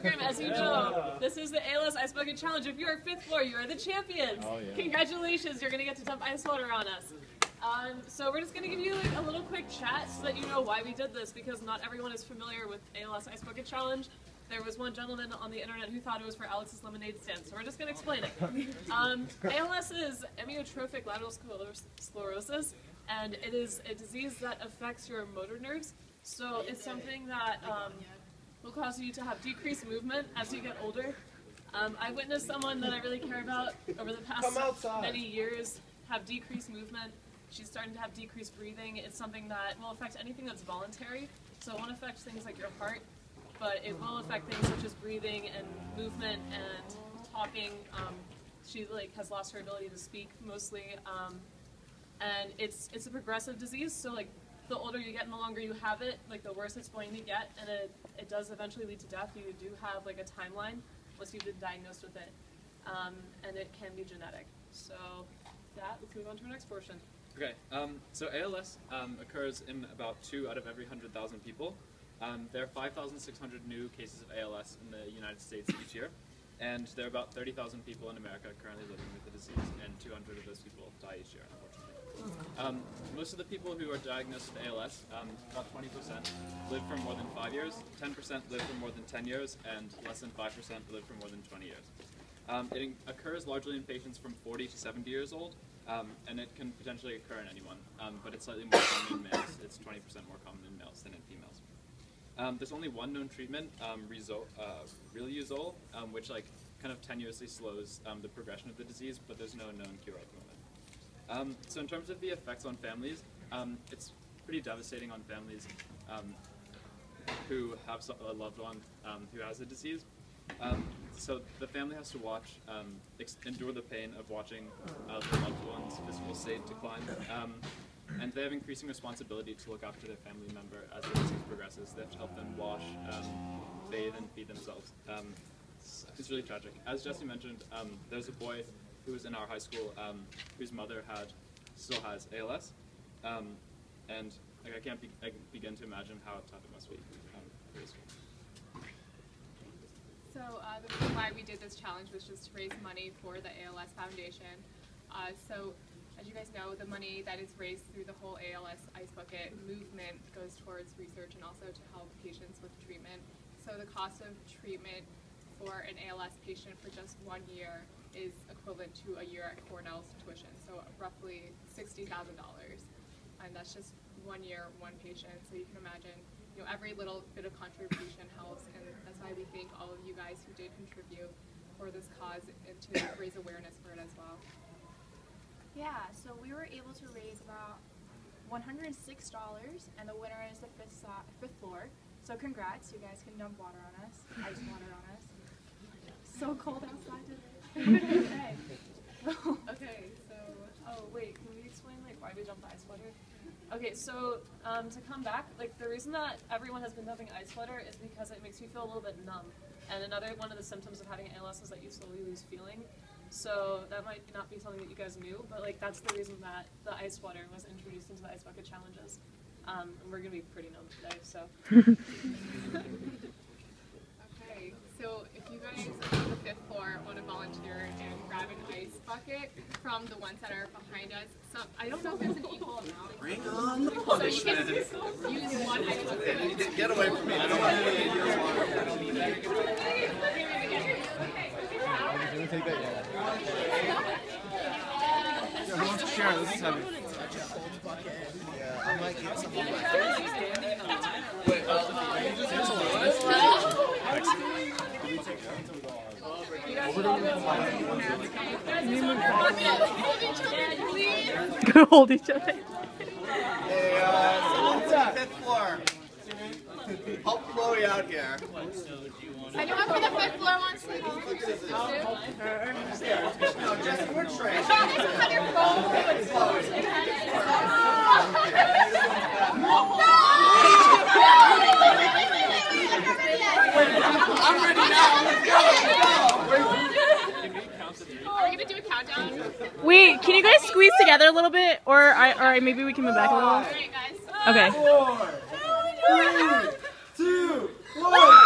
Instagram, as you know, this is the ALS Ice Bucket Challenge. If you are 5th floor, you are the champions. Oh, yeah. Congratulations, you're going to get to dump ice water on us. So we're just going to give you a little quick chat so that you know why we did this, because not everyone is familiar with ALS Ice Bucket Challenge. There was one gentleman on the internet who thought it was for Alex's lemonade stand, so we're just going to explain it. ALS is amyotrophic lateral sclerosis, and it is a disease that affects your motor nerves. So it's something that will cause you to have decreased movement as you get older. I witnessed someone that I really care about over the past many years have decreased movement. She's starting to have decreased breathing. It's something that will affect anything that's voluntary, so it won't affect things like your heart, but it will affect things such as breathing and movement and talking. She has lost her ability to speak mostly, and it's a progressive disease. So the older you get and the longer you have it, the worse it's going to get, and it does eventually lead to death. You do have a timeline once you've been diagnosed with it, and it can be genetic. So let's move on to our next portion. Okay, so ALS occurs in about 2 out of every 100,000 people. There are 5,600 new cases of ALS in the United States each year, and there are about 30,000 people in America currently living with the disease, and 200 of those people die each year, unfortunately. Most of the people who are diagnosed with ALS, about 20%, live for more than 5 years, 10% live for more than 10 years, and less than 5% live for more than 20 years. It occurs largely in patients from 40 to 70 years old, and it can potentially occur in anyone, but it's slightly more common in males. It's 20% more common in males than in females. There's only one known treatment, riluzole, which kind of tenuously slows the progression of the disease, but there's no known cure at the moment. So in terms of the effects on families, it's pretty devastating on families who have a loved one who has the disease. So the family has to endure the pain of watching their loved one's physical state decline, and they have increasing responsibility to look after their family member as the disease progresses. They have to help them wash, bathe, and feed themselves. It's really tragic. As Jesse mentioned, there's a boy who was in our high school whose mother still has ALS, and I can't begin to imagine how tough it must be for his school. So the reason why we did this challenge was just to raise money for the ALS Foundation. So as you guys know, the money that is raised through the whole ALS Ice Bucket movement goes towards research and also to help patients with treatment. So the cost of treatment for an ALS patient for just 1 year is equivalent to a year at Cornell's tuition, so roughly $60,000. And that's just 1 year, one patient. So you can imagine, every little bit of contribution helps, and that's why we thank all of you guys who did contribute for this cause and to raise awareness for it as well. Yeah, so we were able to raise about $106, and the winner is the 5th floor. So congrats, you guys can dump water on us, ice water on us. So cold outside today. Okay, so, wait, can we explain why we dumped the ice water? Okay, so to come back, the reason that everyone has been dumping ice water is because it makes you feel a little bit numb. And another one of the symptoms of having ALS is that you slowly lose feeling. So that might not be something that you guys knew, but that's the reason that the ice water was introduced into the ice bucket challenges. And we're gonna be pretty numb today, so. Okay, so if you guys on the 5th floor want to volunteer and grab an ice bucket from the ones that are behind us, so I don't know if it's an equal amount. Bring on the punishment. So you can use one ice bucket. Get away from me. I don't want to get your water. I don't need that. Take that, yeah. Who wants to share? This is heavy. Yeah, I might get some of my Wait, hold each other. Hey, someone's on the 5th floor. Help Chloe out here. Anyone for the 5th floor wants to help? No, Jesse, we're trained. On your phone. I'm ready now. Let's go. Are we gonna do a countdown? Wait, can you guys squeeze together a little bit, or maybe we can move back a little? All right, guys. Okay. 4, 3, 2, 1.